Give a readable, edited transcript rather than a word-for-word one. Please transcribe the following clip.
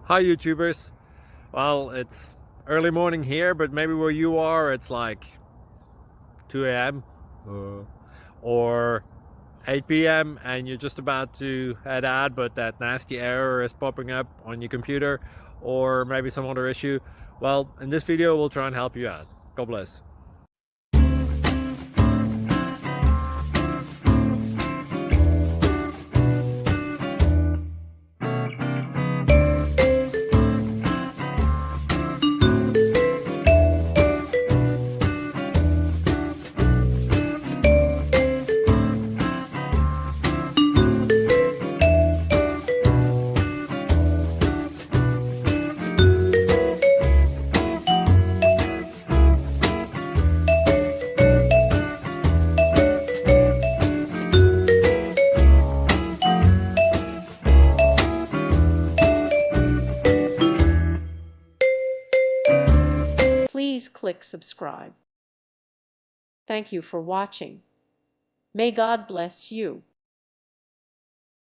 Hi YouTubers. Well, it's early morning here, but maybe where you are it's like 2 a.m. Or 8 p.m. and you're just about to head out, but that nasty error is popping up on your computer, or maybe some other issue. Well, in this video we'll try and help you out. God bless. Please click subscribe. Thank you for watching. May God bless you.